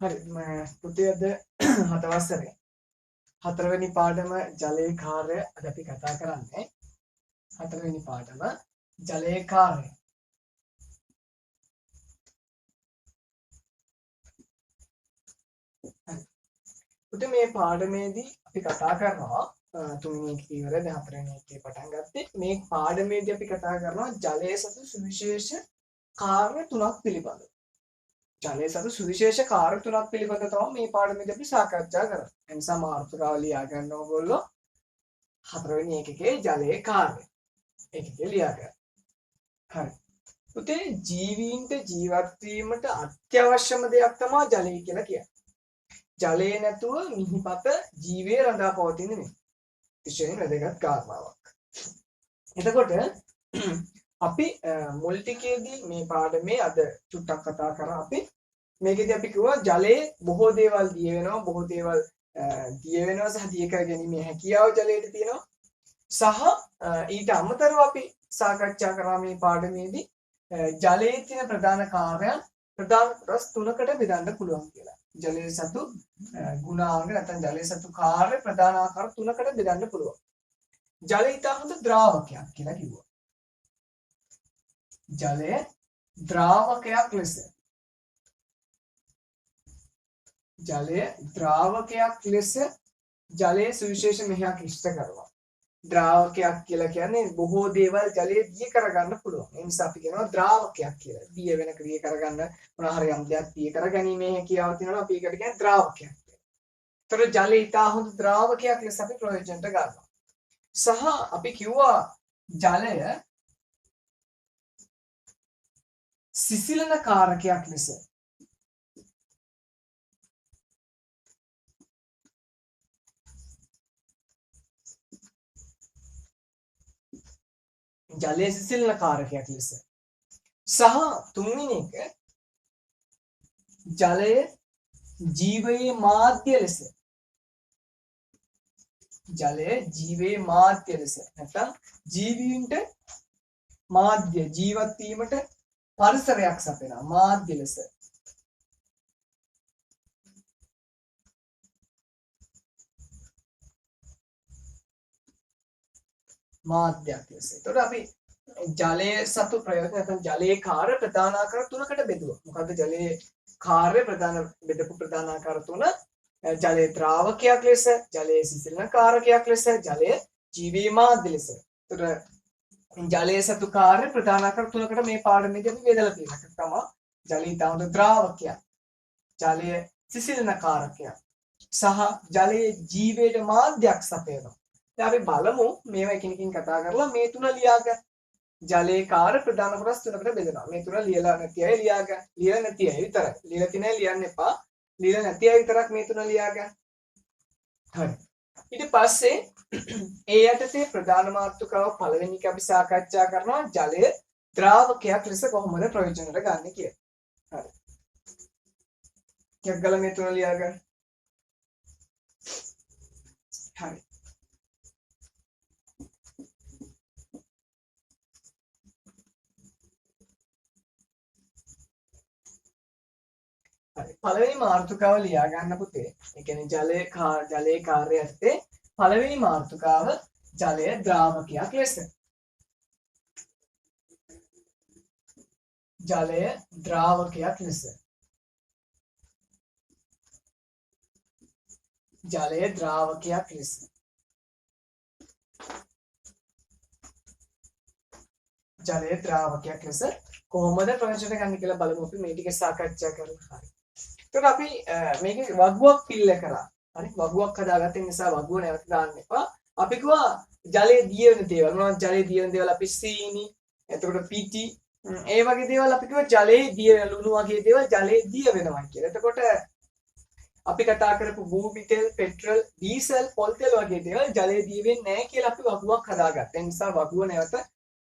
හරි පුතේ අද හතවසරේ හතරවෙනි පාඩම ජලයේ කාර්ය අද අපි කතා කරන්නේ හතරවෙනි පාඩම ජලයේ කාර්ය. පුතේ මේ පාඩමේදී අපි කතා කරනවා තුන්වෙනි එක ඉවර දැන් හතරවෙනි එකේ පටන් ගත්තේ මේ පාඩමේදී අපි කතා කරනවා ජලයේ සතු සුවිශේෂ කාර්ය තුනක් පිළිබඳව. ජලයේ සතු සුවිශේෂ කාර්ය තුනක් පිළිබඳව තමයි මේ පාඩමේදී අපි සාකච්ඡා කරන්නේ. ඒ නිසා මාතෘකාව ලියා ගන්න ඕගොල්ලෝ හතරවෙනි එකකේ ජලයේ කාර්ය. ඒකේ ලියා ගන්න. හරි. පුතේ ජීවීන්ට ජීවත් වීමට අත්‍යවශ්‍යම දෙයක් තමයි ජලය කියලා කියන්නේ. ජලය නැතුව මිහිපත ජීවයේ රඳා පවතින්නේ නැහැ. විශේෂයෙන් වැදගත් කාරණාවක්. එතකොට අපි මුල් ටිකේදී මේ පාඩමේ අද චුට්ටක් කතා කරා අපි මේකෙදී අපි කිව්වා ජලයේ බොහෝ දේවල් දිය වෙනවා බොහෝ දේවල් දිය වෙනවා සහ දිය කර ගැනීමේ හැකියාව ජලයට තියෙනවා සහ ඊට අමතරව අපි සාකච්ඡා කරා මේ පාඩමේදී ජලයේ තියෙන ප්‍රධාන කාර්යයන් ප්‍රධාන රස තුනකට බෙදන්න පුළුවන් කියලා. ජලයේ සතු ගුණාංග නැත්නම් ජලයේ සතු කාර්ය ප්‍රධාන ආකාර තුනකට බෙදන්න පුළුවන්. ජලය ඊට හොඳ ද්‍රාවකයක් කියලා කිව්වා. ජලය ද්‍රාවකයක් ලෙස ජලයේ සුවිශේෂ මෙහෙයක් ඉෂ්ට කරනවා. ද්‍රාවකයක් කියලා කියන්නේ බොහෝ දේවල් ජලයේ දිය කරගන්න පුළුවන්. ඒ නිසා අපි කියනවා ද්‍රාවකයක් කියලා. දිය වෙන ක්‍රිය කරගන්න මොනවා හරි යම් දෙයක් දිය කරගැනීමේ හැකියාව තියෙනවා. අපි ඒකට කියන්නේ ද්‍රාවකයක් කියලා. ඒතර ජලය ඊටා හොඳ ද්‍රාවකයක් ලෙස අපි ප්‍රයෝජනට ගන්නවා. සහ අපි කිව්වා ජලය සිසිලන කාරකයක් ලෙස ජලයේ සිසිලන කාරකයක් ලෙස සහ තුන්වෙනි එක ජලය ජීවයේ මාධ්‍ය ලෙස නැත්නම් ජීවීන්ට මාධ්‍ය ජීවත් වීමට පරිසරයක් සපයනවා මාධ්‍ය ලෙස මාධ්‍යයක් ලෙස. එතකොට අපි ජලයේ සතු ප්‍රයෝජන නැත්නම් ජලයේ කාර්ය ප්‍රධාන ආකාර තුනකට බෙදුවා. මොකද්ද ජලයේ කාර්ය බෙදපු ප්‍රධාන ආකාර තුන? ජලයේ ද්‍රාවකයක් ලෙස, ජලයේ සිසිලන කාරකයක් ලෙස, ජලයේ ජීවී මාධ්‍ය ලෙස. එතකොට ජලයේ සතු කාර්ය ප්‍රධාන ආකාර තුනකට මේ පාඩමේදී අපි බෙදලා තියෙනවා. ඒක තමයි ජලී තවුද ද්‍රාවකයක්, ජලයේ සිසිලන කාරකයක් සහ ජලයේ ජීවයට මාධ්‍යයක් සපයනවා. දැන් අපි බලමු මේවා එකිනෙකින් කතා කරලා මේ තුන ලියා ගන්න. ජලයේ කාර්ය ප්‍රධාන කොටස් තුනකට බෙදෙනවා. මේ තුන ලියලා නැති අය ලියා ගන්න. ලියලා නැති අය විතරයි. ලියලා තියෙන අය ලියන්න එපා. ලියලා නැති අය විතරක් මේ තුන ලියා ගන්න. හරි. ඊට පස්සේ ඒ යටතේ ප්‍රධාන මාතෘකාව පළවෙනි එක අපි සාකච්ඡා කරනවා ජලය ද්‍රාවකයක් ලෙස කොහොමද ප්‍රයෝජනට ගන්න කියලා. හරි. ටිකක් ගාලා මේ තුන ලියා ගන්න. හරි. පළවෙනි මාතෘකාව ලියා ගන්න පුතේ. ඒ කියන්නේ ජලයේ කාර්ය යටතේ පළවෙනි මාතෘකාව ජලය ද්‍රාවකයක් ලෙස. ජලය ද්‍රාවකයක් ලෙස. ජලය ද්‍රාවකයක් ලෙස. ජලය ද්‍රාවකයක් ලෙස කොහොමද ප්‍රයෝජනට ගන්න කියලා බලමු අපි මේ ටික සාකච්ඡා කරලා. හරි. එතකොට අපි මේකේ වගුවක් පිල්ල කරා. හරි වගුවක් හදාගත්ත නිසා වගුව නැවත දාන්න එපා. අපි කිව්වා ජලයේ දිය වෙන දේවල්. මොනවද ජලයේ දිය වෙන දේවල්? අපි සීනි, එතකොට පිටි, ඒ වගේ දේවල් අපි කිව්වා ජලයේ දිය වෙන ලුණු වගේ දේවල් ජලයේ දිය වෙනවා කියලා. එතකොට අපි කතා කරපු භූමි තෙල්, පෙට්‍රල්, ඩීසල්, පොල් තෙල් වගේ දේවල් ජලයේ දිය වෙන්නේ නැහැ කියලා අපි වගුවක් හදාගත්තා. ඒ නිසා වගුව නැවත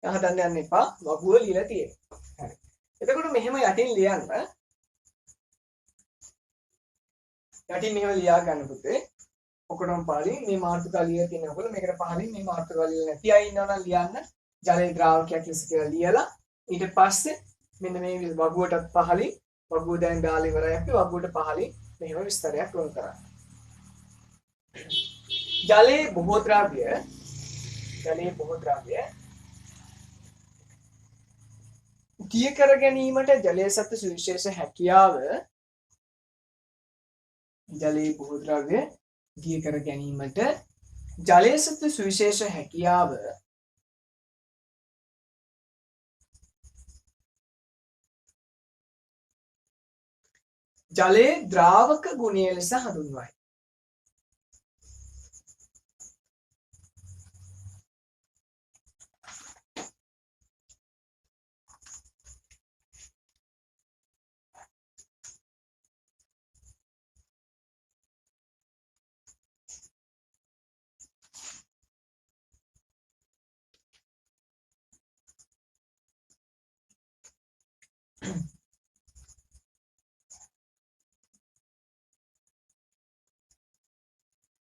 හදන්න යන්න එපා. වගුව ලියලා තියෙනවා. හරි. එතකොට මෙහෙම යටින් ලියන්න යටින් මෙහෙම ලියා ගන්න පුතේ. ඔකටම පහලින් මේ මාතෘකාව ලියලා තියෙනකොට මේකට පහලින් මේ මාතෘකාව ලියලා නැති අය ඉන්නවනම් ලියන්න ජලයේ ද්‍රාවකයක් ලෙස කියලා ලියලා ඊට පස්සේ මෙන්න මේ වගුවටත් පහලින් වගුව දැන් දාලා ඉවරයි අපි වගුවට පහලින් මෙහෙම විස්තරයක් ලොකු කරන්න. ජලයේ බොහෝ ද්‍රව්‍ය දිය කර ගැනීමට ජලය සතු සුවිශේෂ හැකියාව ජලයේ බොහෝ ද්‍රව්‍ය දිය කර ගැනීමට ජලය සතු සුවිශේෂ හැකියාව ජලයේ ද්‍රාවක ගුණය ලෙස හඳුන්වයි.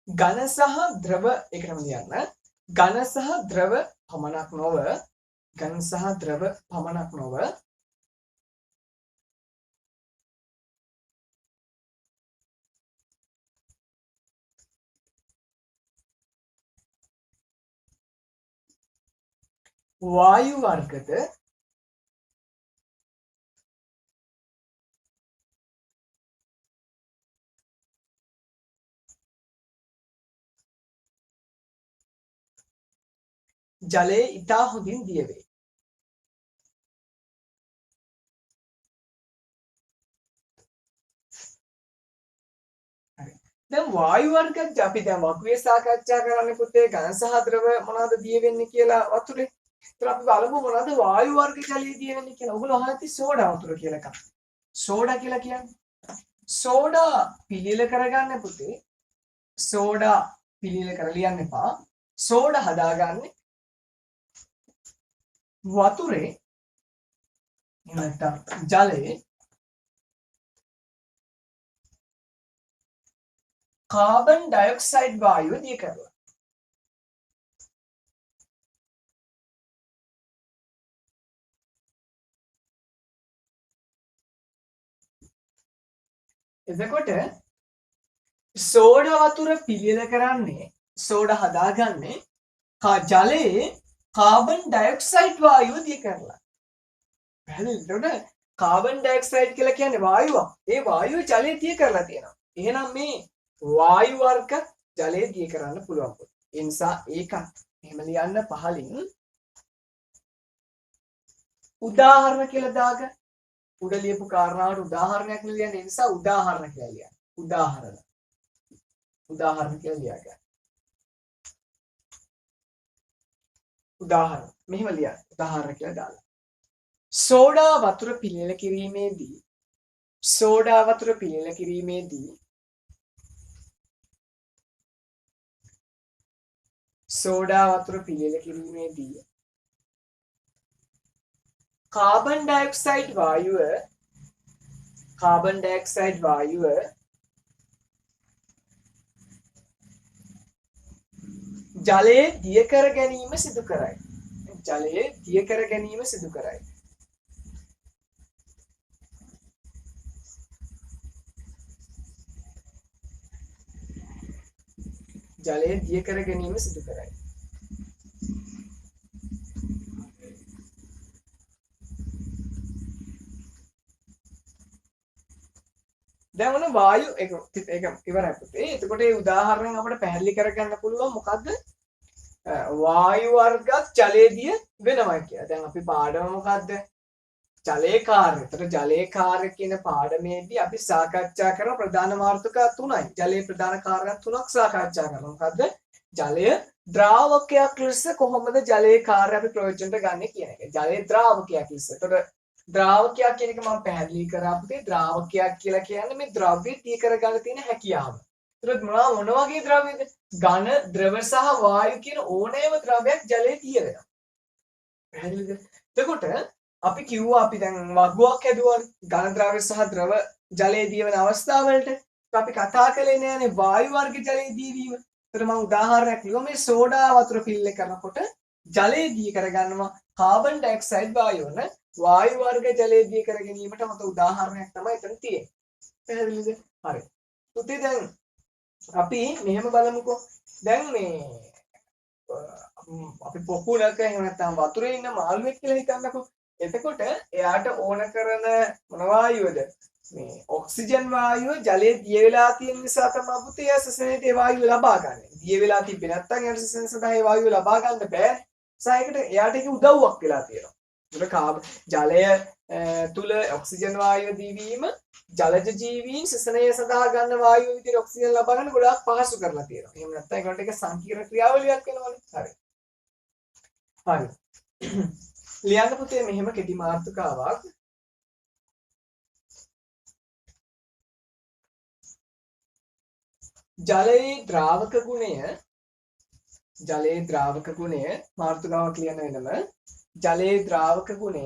ඝන සහ ද්‍රව එකටම ලියන්න. ඝන සහ ද්‍රව පමණක් නොව වායු වර්ගද ජලයේ ඉතා හොඳින් දිය වේ. දැන් වායු වර්ග අපි දැන් වකුවේ සාකච්ඡා කරන්න පුතේ ඝන සහ ද්‍රව මොනවද දිය වෙන්නේ කියලා වතුරේ. ඒතර අපි බලමු මොනවද වායු වර්ග ජලයේ දිය වෙන්නේ කියලා. ඔයගොල්ලෝ අහලා තියෙන්නේ සෝඩා වතුර කියලා එකක්. සෝඩා කියලා කියන්නේ සෝඩා පිළියෙල කරගන්න පුතේ. සෝඩා පිළියෙල කරලා ලියන්න එපා. සෝඩා හදාගන්නේ වතුරේ නැත්නම් ජලයේ කාබන් ඩයොක්සයිඩ් වායුව දිය කරලා. එතකොට සෝඩා වතුර පිළියෙල කරන්නේ සෝඩා හදාගන්නේ ජලයේ කාබන් ඩයොක්සයිඩ් වායුව දිය කරලා. පැහැදිලිද? කාබන් ඩයොක්සයිඩ් කියලා කියන්නේ වායුවක්. ඒ වායුව ජලයේ දිය කරලා තියෙනවා. එහෙනම් මේ වායු වර්ග ජලයේ දිය කරන්න පුළුවන්. ඒ නිසා ඒකත් එහෙම ලියන්න පහලින් උදාහරණ කියලා දාගන්න. උඩ ලියපු කාරණාවට උදාහරණයක් ලියන්න. ඒ නිසා උදාහරණ කියලා ලියන්න. උදාහරණ කියලා ලියගන්න. උදාහරණ මෙහෙම ලියන්න. උදාහරණ කියලා දාලා. සෝඩා වතුර පිළියෙල කිරීමේදී කාබන් ඩයොක්සයිඩ් වායුව ජලයේ දිය කර ගැනීම සිදු කරයි. ජලයේ දිය කර ගැනීම සිදු කරයි. දැන් මොන වායු ඒක ඉවරයි පුතේ. එතකොට මේ උදාහරණයෙන් අපිට පැහැදිලි කරගන්න පුළුවන් මොකද්ද? වායු වර්ගත් ජලයේ දිය වෙනවා කියලා. දැන් අපි පාඩම මොකද්ද? ජලයේ කාර්ය. ඒතර ජලයේ කාර්ය කියන පාඩමේදී අපි සාකච්ඡා කරන ප්‍රධාන මාතෘකා තුනයි. ජලයේ ප්‍රධාන කාර්යයන් තුනක් සාකච්ඡා කරනවා. මොකද්ද? ජලය ද්‍රාවකයක් ලෙස කොහොමද ජලයේ කාර්ය අපි ප්‍රයෝජනට ගන්න කියන එක. ජලයේ ද්‍රාවකයක් ලෙස. ඒතර ද්‍රාවකයක් කියන එක මම පැහැදිලි කරා පුතේ. ද්‍රාවකයක් කියලා කියන්නේ මේ ද්‍රව්‍ය තී කරගන්න තියෙන හැකියාව. ඒතර මොන වගේ ද්‍රව්‍යද? ඝන, ද්‍රව සහ වායු කියන ඕනෑම ද්‍රව්‍යයක් ජලයේ තිය වෙනවා. පැහැදිලිද? එතකොට අපි කිව්වා අපි දැන් වගුවක් හැදුවානේ. ඝන ද්‍රව්‍ය සහ ද්‍රව ජලයේ දිය වෙන අවස්ථාවලට අපි කතා කළේ නෑනේ වායු වර්ග ජලයේ දීවීම. ඒතර මම උදාහරණයක් කිව්වා මේ සෝඩා වතුර පිළියෙල කරනකොට ජලයේ දී කරගන්නවා කාබන් ඩයොක්සයිඩ් වායුව නේ. වායු වර්ග ජලයේ දී කර ගැනීමට මත උදාහරණයක් තමයි එතන තියෙන්නේ. පැහැදිලිද? හරි. පුතේ දැන් අපි මෙහෙම බලමුකෝ. දැන් මේ අපි පොකුණක එහෙම නැත්නම් වතුරේ ඉන්න මාළුවෙක් කියලා හිතන්නකෝ. එතකොට එයාට ඕන කරන මොන වායුවද? මේ ඔක්සිජන් වායුව ජලයේ දිය වෙලා තියෙන නිසා තමයි පුතේ සසනේට ඒ වායුව ලබා ගන්න. දිය වෙලා තිබ්බේ නැත්නම් එයාට සසන සඳහා ඒ වායුව ලබා ගන්න බෑ. සායකට එයාට ඒක උදව්වක් වෙලා තියෙනවා. ජලය තුල ඔක්සිජන් වායුව දීවීම ජලජ ජීවීන් සසනය සඳහා ගන්න වායුව විදිහට ඔක්සිජන් ලබා ගන්න ගොඩාක් පහසු කරලා තියෙනවා. එහෙම නැත්නම් ඒකට ඒක සංකීර්ණ ක්‍රියාවලියක් වෙනවනේ. හරි. හරි. ලියන්න පුතේ මෙහෙම කෙටි මාතෘකාවක්. ජලයේ ද්‍රාවක ගුණය මාතෘකාවක් ලියන්න වෙනම ජලයේ ද්‍රාවක ගුණය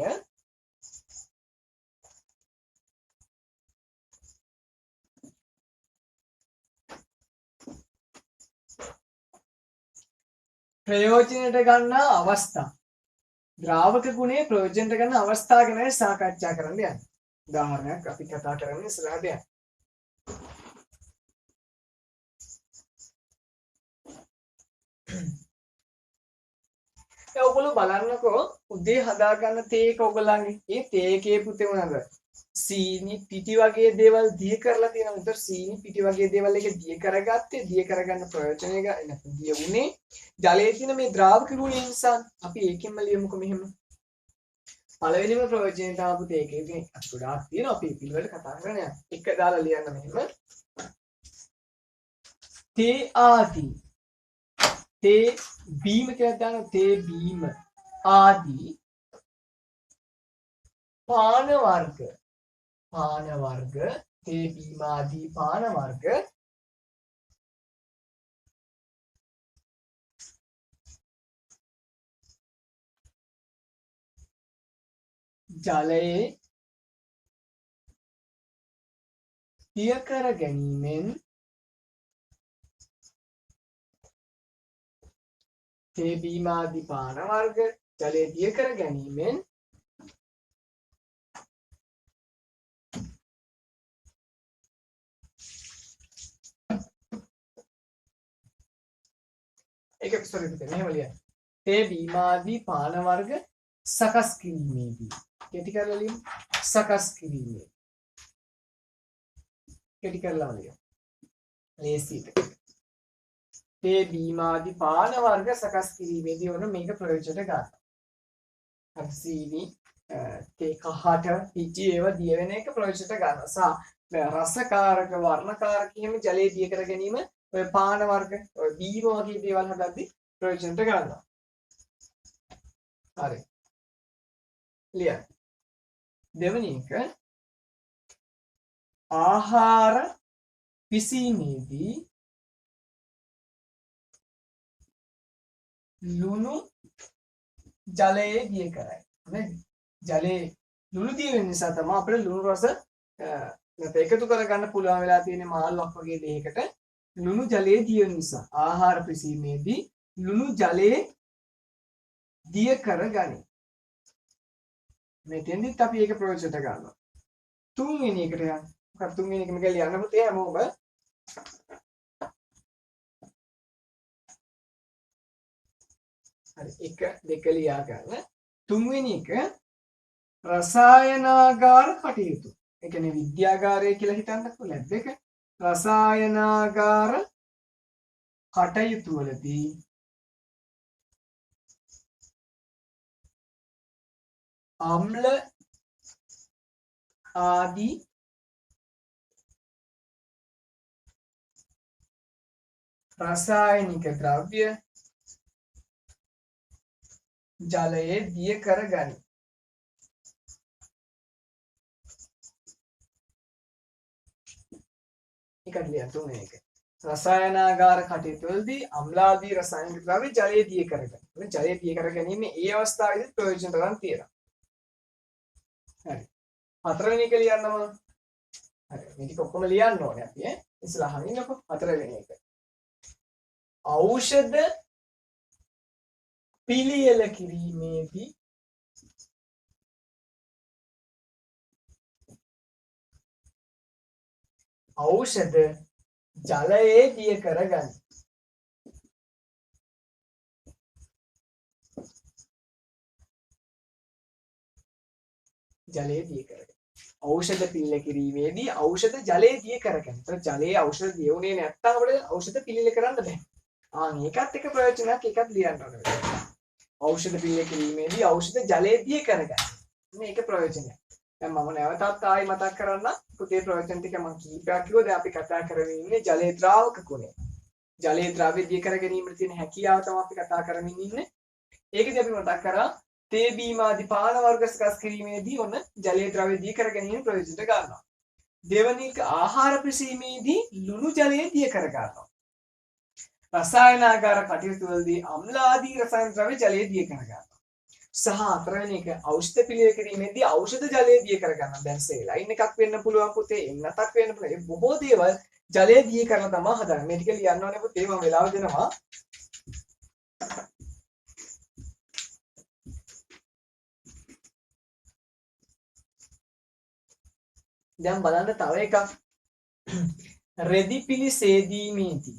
ප්‍රයෝජනයට ගන්න අවස්ථා. ද්‍රාවක ගුණයේ ප්‍රයෝජනයට ගන්න අවස්ථා ගැන සාකච්ඡා කරන්න යනවා. උදාහරණයක් අපි කතා කරන්නේ ඉස්සරහට යන්න. ඔයගොල්ලෝ බලන්නකෝ උදේ හදාගන්න තේ එක ඔයගලන්ගේ. ඒ තේ එකේ පුතේ මොනවාද? සීනි පිටි වගේ දේවල් දිය කරලා තියෙනවා. ඒතර සීනි පිටි වගේ දේවල් එක දිය කරගත්තේ දිය කරගන්න ප්‍රයෝජනය නැත්නම් දිය වුණේ ජලයේ තියෙන මේ ද්‍රාවක ගුණය නිසා. අපි ඒකෙන්ම ලියමුකෝ මෙහෙම. පළවෙනිම ප්‍රයෝජනය තමයි පුතේ ඒකේ ඉතින් ගොඩාක් තියෙනවා. අපි පිළිවෙලට කතා කරගෙන යන්න. එක දාලා ලියන්න මෙහෙම. තේ ආදී තේ බීම කියලා දාන තේ බීම ආදී පාන වර්ග තේ බීම ආදී පාන වර්ග ජලයේ දිය කර ගැනීමෙන් තේ බීම ආදී පාන වර්ග ජලයේ දිය කර ගැනීමෙන් ඒක sorry පුතේ මෙහෙම ලියන්න. තේ බීම ආදී පාන වර්ග සකස් කිරීමේදී කෙටි කරලා ලියමු. සකස් කිරීමේ කෙටි කරලා ලියමු. ලේසියට. තේ බීම ආදී පාන වර්ග සකස් කිරීමේදී වුණ මේක ප්‍රයෝජනට ගන්න. හරි සීනි තේ කහට පිටි ඒවා දිය වෙන එක ප්‍රයෝජනට ගන්නවා. රසකාරක වර්ණකාරක එහෙම ජලයේ දිය කර ගැනීම ඔය පාන වර්ග ඔය බීම වගේ දේවල් හදද්දී ප්‍රයෝජනට ගන්නවා. හරි. ලියන්න. දෙවෙනි එක ආහාර පිසීමේදී ලුණු ජලයේ දිය කරයි. නේද? ජලයේ ලුණු දිය වෙන නිසා තමයි අපිට ලුණු රස නැත්නම් එකතු කරගන්න පුළුවන් වෙලා තියෙන මාළුවක් වගේ දෙයකට ලුණු ජලයේ දිය වෙන නිසා ආහාර පිසීමේදී ලුණු ජලයේ දිය කරගනි. මෙතෙන්දිත් අපි ඒක ප්‍රයෝජනට ගන්නවා. තුන්වෙනි එකට යන්න. මොකක්ද තුන්වෙනි එක මේක ලියන්න පුතේ හැමෝම. හරි 1 2 ලියා ගන්න. තුන්වෙනි එක රසායනාගාර කටයුතු. ඒ කියන්නේ විද්‍යාගාරය කියලා හිතන්නකෝ ලැබ් එක. රසායනාගාර කටයුතු වලදී අම්ල ආදී රසායනික ද්‍රව්‍ය ජලයේ දිය කරගනි. ඒකට ලියන්න තුන්වෙනි එක. රසායනාගාර කටයුතු වලදී අම්ලාදී රසායනික ද්‍රව්‍ය ජලයේ දිය කරගනි. ජලයේ දිය කරගැනීම ඒ අවස්ථාවේදී ප්‍රයෝජන ගන්න තියෙනවා. හරි. හතරවෙනි එක ලියන්නම. හරි. මේ ටික ඔක්කොම ලියන්න ඕනේ අපි ඈ. ඉස්සලා අහන්නකො හතරවෙනි එක. ඖෂධ පිළියෙල කිරීමේදී ඖෂධ ජලයේ දිය කරගනි. ජලයේ දිය කරගනි. ඖෂධ පිළිල කිරීමේදී ඖෂධ ජලයේ දිය කරගනි. ඒතර ජලයේ ඖෂධ දිය උනේ නැත්නම් අපිට ඖෂධ පිළිල කරන්න බෑ. මේකත් එක ප්‍රයෝජනයක් එකක් ලියන්න ඕනේ. ඖෂධ පිළිල කිරීමේදී ඖෂධ ජලයේ දිය කරගනි. මේක ප්‍රයෝජනයක්. දැන් මම නැවතත් ආයි මතක් කරන්න පුතේ ප්‍රයෝජන ටික මම කීපයක් කිව්වා. දැන් අපි කතා කරමින් ඉන්නේ ජලයේ ද්‍රාවක ගුණය. ජලයේ ද්‍රව්‍ය දිය කර ගැනීමට තියෙන හැකියාව තමයි අපි කතා කරමින් ඉන්නේ. ඒකදී අපි මතක් කරා තේ බීම ආදී පාන වර්ග සකස් කිරීමේදී ඔන්න ජලයේ ද්‍රව්‍ය දිය කර ගැනීම ප්‍රයෝජනට ගන්නවා. දෙවැනි එක ආහාර පිසීමේදී ලුණු ජලයේ දිය කර ගන්නවා. රසායනාගාර කටයුතු වලදී අම්ල ආදී රසායන ද්‍රව්‍ය ජලයේ දිය කර ගන්නවා. සහ හතරවෙනි එක ඖෂධ පිළියෙල කිරීමේදී ඖෂධ ජලයේ දිය කර ගන්නවා. දැන් සේලයින් එකක් වෙන්න පුළුවන් පුතේ, එන්නතක් වෙන්න පුළුවන්. බොහෝ දේවල් ජලයේ දිය කරලා තමයි හදන්නේ. මේ ටික ලියන්න ඕනේ පුතේ, මම වෙලාව දෙනවා. දැන් බලන්න තව එකක්. රෙදි පිලි සේදීමේදී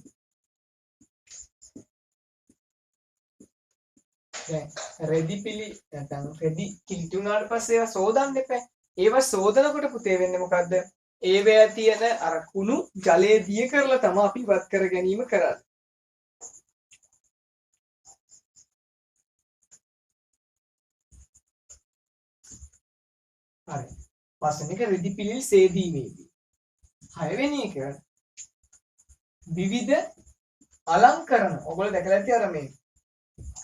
දැන් රෙදි පිලි නැත්නම් රෙදි කිලිටි උනාට පස්සේ ඒවා සෝදන්න එපා. ඒවා සෝදනකොට පුතේ වෙන්නේ මොකද්ද? ඒවැය තියෙන අර කුණු ජලයේ දිය කරලා තමයි අපි ඉවත් කර ගැනීම කරන්නේ. හරි. පස්වෙනි එක රෙදි පිලි සේදීමේදී. හයවෙනි එක විවිධ අලංකරණ. ඔයගොල්ලෝ දැකලා ඇති අර මේ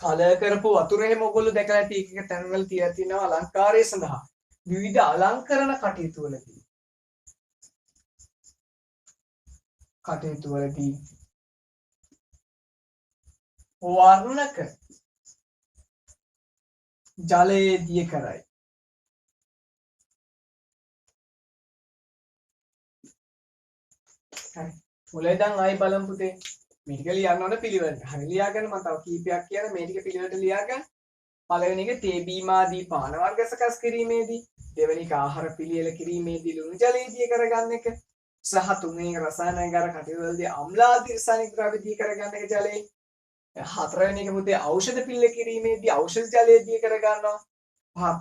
කලර් කරපු වතුර එහෙම ඔයගොල්ලෝ දැකලා ඇති එක තැන්වල තියලා තියෙනවා අලංකාරය සඳහා. විවිධ අලංකරණ කටයුතු වලදී වර්ණක ජලයේ දිය කරයි. හරි. මුලින් දැන් ආයි බලමු පුතේ. මේ ටික ලියන්න ඕන පිළිවෙලට. හරි ලියාගන්න. මම තව කීපයක් කියන මේ ටික පිළිවෙලට ලියාගන්න. පළවෙනි එක තේ බීම ආදී පාන වර්ග සකස් කිරීමේදී, දෙවෙනි එක ආහාර පිළියෙල කිරීමේදී ලුණු ජලයේ දිය කරගන්න එක, සහ තුන්වෙනි එක රසායනික කටයුතු වලදී අම්ල ආදී රසායනික ද්‍රව්‍ය දිය කරගන්න එක ජලයේ. හතරවෙනි එක පුතේ ඖෂධ පිළියෙල කිරීමේදී ඖෂධ ජලයේ දිය කරගන්නවා.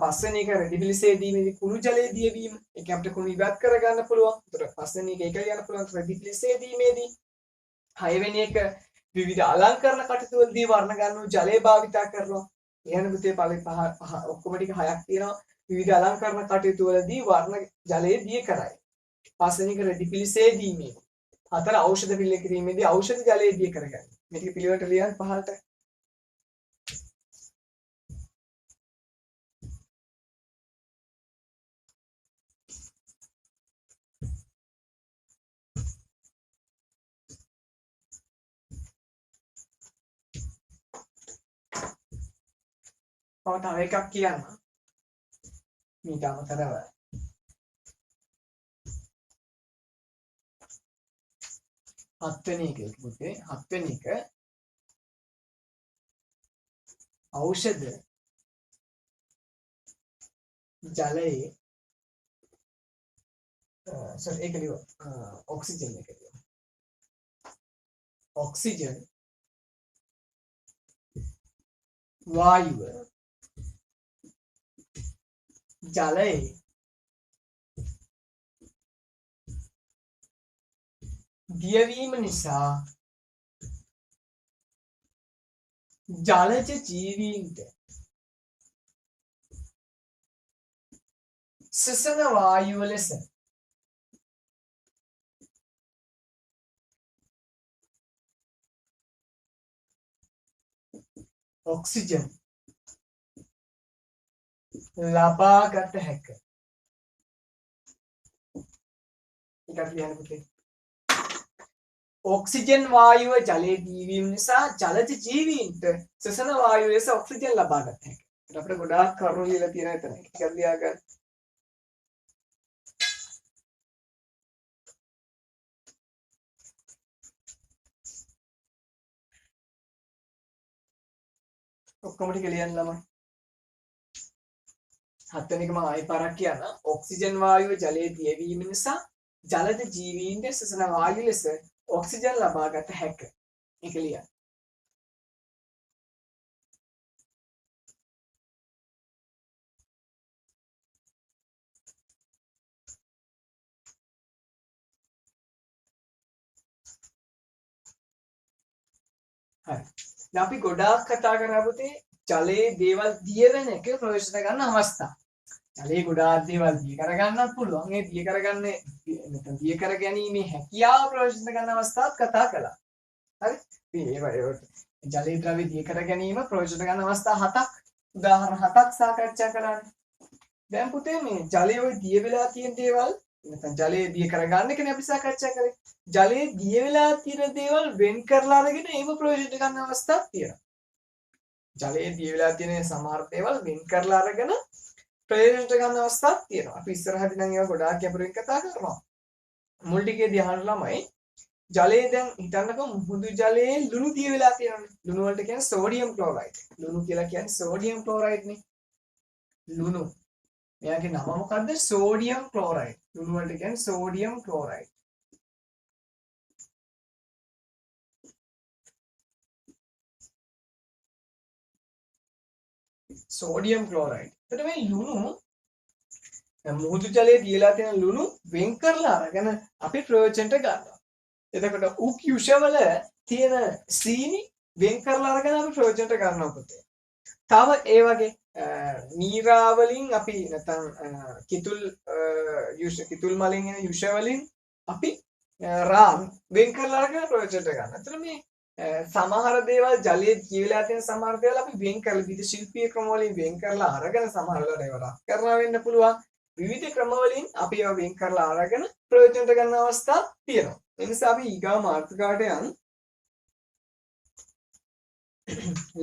පස්වෙනි එක රෙදි පිලි සේදීමේදී කුණු ජලයේ දියවීම. ඒක අපිට කුණු ඉවත් කරගන්න පුළුවන්. ඒතර පස්වෙනි එක ලියන්න පුළුවන් රෙදි පිලි සේදීමේදී. හයවෙනි එක විවිධ අලංකරණ කටයුතු වලදී වර්ණ ගන්නු ජලය භාවිතා කරනවා. එහෙනම් පුතේ පළවෙනි පහ ඔක්කොම ටික හයක් තියෙනවා. විවිධ අලංකරණ කටයුතු වලදී වර්ණ ජලයේ දිය කරයි. පස්වෙනි එක රෙදි පිලි සේදීමේදී. හතර ඖෂධ පිළියෙල කිරීමේදී ඖෂධ ජලයේ දිය කරගන්න. මේ ටික පිළිවෙලට ලියන්න පහළට. තව එකක් කියන්න. මේක අමතරව හත්වෙනි එක පුතේ හත්වෙනි එක ඖෂධ ජලයේ ඒක ලියව ඔක්සිජන් එක ලියව. ඔක්සිජන් වායුව ජලයේ දියවීම නිසා ජලජ ජීවීන්ට සසන වායුව ලෙස ඔක්සිජන් ලබාගත හැක. ඒකට ලියන්න පුතේ. ඔක්සිජන් වායුව ජලයේ දියවීම නිසා ජලජ ජීවීන්ට සසන වායුව ලෙස ඔක්සිජන් ලබා ගන්න හැකියි. අපිට ගොඩාක් කරුණු ලියලා තියෙනවා එතන. ටිකක් ලියා ගන්න. ඔක්කොම ටික ලියන්න ළමයි. හත්වෙනි එක මම ආයෙ පාරක් කියන්න. ඔක්සිජන් වායුව ජලයේ දියවීම නිසා ජලජ ජීවීන්ට සසන වායුව ලෙස ඔක්සිජන් ලබාගත හැක. ඒක ලියන්න. හරි. දැන් අපි ගොඩාක් කතා කරා පුතේ ජලයේ දේවල් දිය වෙන එක ප්‍රයෝජන ගන්න අවස්ථා. ජලයේ ගොඩාක් දේවල් දිය කර ගන්නත් පුළුවන්. ඒ දිය කරගන්නේ නැත්නම් දිය කර ගැනීමේ හැකියාව ප්‍රයෝජන ගන්න අවස්ථාත් කතා කළා. හරි. ඉතින් ජලයේ ද්‍රව්‍ය දිය කර ගැනීම ප්‍රයෝජන ගන්න අවස්ථා 7ක් උදාහරණ 7ක් සාකච්ඡා කරන්නේ. දැන් පුතේ මේ ජලයේ ඔය දිය වෙලා තියෙන දේවල් නැත්නම් ජලයේ දිය කරගන්න එකනේ අපි සාකච්ඡා කරේ. ජලයේ දිය වෙලා තියෙන දේවල් වෙන් කරලා අරගෙන ඒව ප්‍රයෝජනට ගන්න අවස්ථාවක් තියෙනවා. ජලයේ දිය වෙලා තියෙන සමහර දේවල් වෙන් කරලා අරගෙන ප්‍රයෝජනට ගන්න අවස්ථාවක් තියෙනවා. අපි ඉස්සරහදී නම් ඒවා ගොඩාක් ගැඹුරින් කතා කරනවා. මුල් ටිකේදී අහන ළමයි ජලයේ දැන් හිතන්නකෝ මුහුදු ජලයේ ලුණු දිය වෙලා තියෙනවානේ. ලුණු වලට කියන්නේ සෝඩියම් ක්ලෝරයිඩ්. ලුණු කියලා කියන්නේ සෝඩියම් ක්ලෝරයිඩ් නේ. ලුණු මෙයාගේ නම මොකද්ද? Sodium chloride. ලුණු වලට කියන්නේ සෝඩියම් ක්ලෝරයිඩ්. Sodium chloride. එතකොට මේ ලුණු මුහුදු ජලයේ දීලා තියෙන ලුණු වෙන් කරලා අරගෙන අපි ප්‍රයෝජනට ගන්නවා. එතකොට උක් යුෂවල තියෙන සීනි වෙන් කරලා අරගෙන අපි ප්‍රයෝජනට ගන්නවා පුතේ. තව ඒ වගේ නීරා වලින් අපි නැත්නම් කිතුල් මලින් එන යුෂ වලින් අපි රාම් වෙන් කරලා අරගෙන ප්‍රයෝජනට ගන්න. එතන මේ සමහර දේවල් ජලයේ ජීවිලා තියෙන සමහර දේවල් අපි වෙන් කරලා විවිධ ශිල්පීය ක්‍රම වලින් වෙන් කරලා අරගෙන සමහර වෙලාවට ඒවා රක් කරනවා වෙන්න පුළුවන්. විවිධ ක්‍රම වලින් අපි ඒවා වෙන් කරලා අරගෙන ප්‍රයෝජනට ගන්න අවස්ථා තියෙනවා. ඒ නිසා අපි ඊගා මාතෘකාවට යන්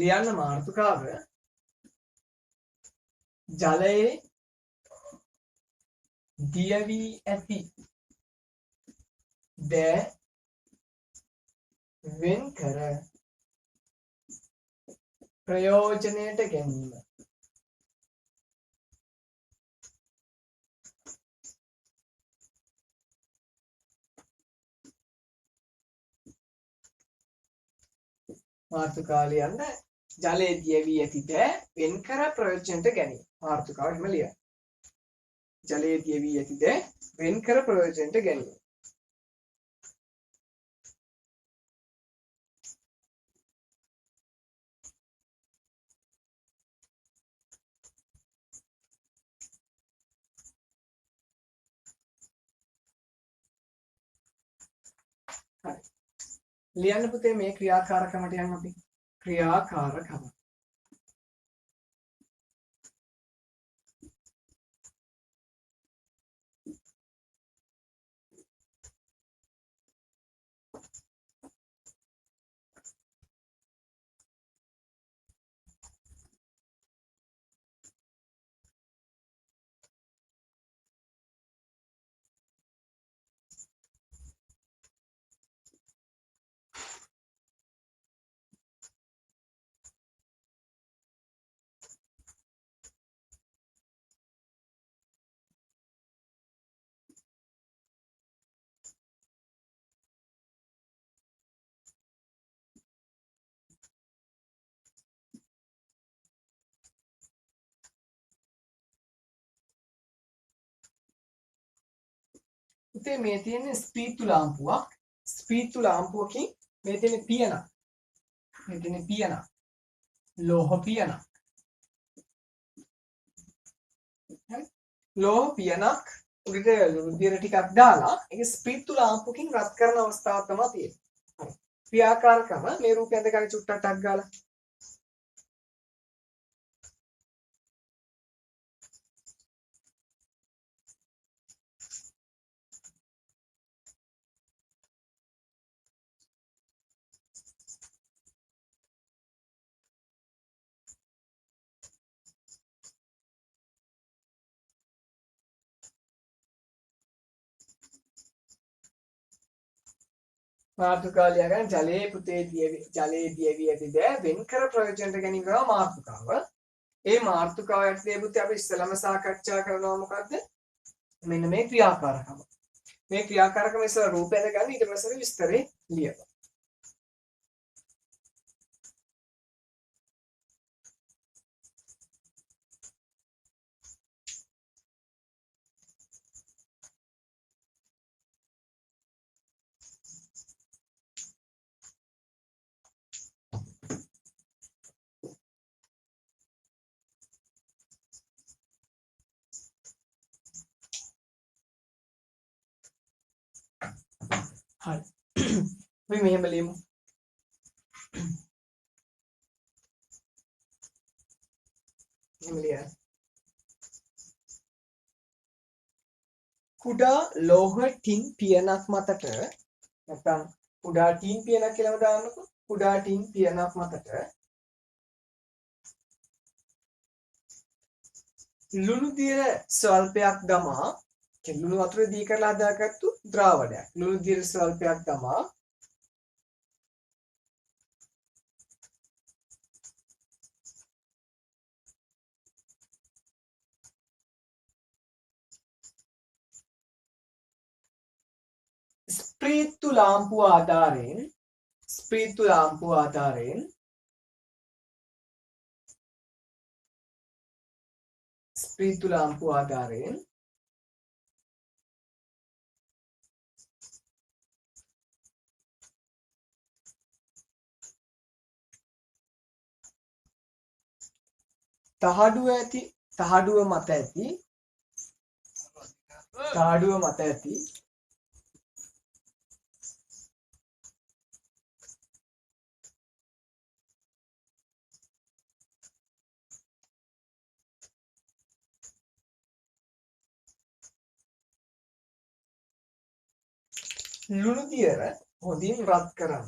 ලියන්න මාතෘකාව ජලයේ දිය වී ඇති දෑ වෙන් කර ප්‍රයෝජනයට ගැනීම. මාතෘකාව ලියන්න ජලයේ දිය වී ඇති දෑ වෙන් කර ප්‍රයෝජනයට ගැනීම. මාතෘකාව එහෙම ලියන්න. ජලයේ දිය වී ඇති දෑ වෙන් කර ප්‍රයෝජනයට ගැනීම. හරි. ලියන්න පුතේ මේ ක්‍රියාකාරකමට යන්න අපි. ක්‍රියාකාරකම. පුතේ මේ තියෙන්නේ ස්පීතු ලාම්පුවක්. ස්පීතු ලාම්පුවකින් මේ තියෙන පියනක්. මේ තියෙන පියනක්. ලෝහ පියනක්. හරි. ලෝහ පියනක් උඩට රුධිර ටිකක් දාලා ඒක ස්පීතු ලාම්පුවකින් රත් කරන අවස්ථාවක් තමයි තියෙන්නේ. හරි. ක්‍රියාකාරකම මේ රූපය ඇඳගෙන චුට්ටක් ටක් ගාලා මාතෘකාව ලියගන්න ජලයේ පුතේ ජලයේ දිය වී ඇති දෑ වෙන් කර ප්‍රයෝජනට ගැනීම තමයි මාතෘකාව. ඒ මාතෘකාව යටතේ පුතේ අපි ඉස්සලම සාකච්ඡා කරනවා මොකද්ද? මෙන්න මේ ක්‍රියාකාරකම. මේ ක්‍රියාකාරකම ඉස්සර රූපය ගන්න ඊට පස්සේ විස්තරේ ලියනවා. හරි. අපි මෙහෙම ලියමු. මෙහෙම ලියන්න. කුඩා ලෝහ ටින් පියනක් මතට නැත්නම් කුඩා ටින් පියනක් කියලාම දාන්නකො. කුඩා ටින් පියනක් මතට ලුණු දියර ස්වල්පයක් දමා ලුණු වතුර දී කරලා හදාගත්තු ද්‍රාවණයක්. ලුණු දියර ස්වල්පයක් දමා ස්ප්‍රීතු ලාම්පුව ආධාරයෙන් තහඩුව මත ඇති ලුණු දියර හොඳින් රත් කරන්න.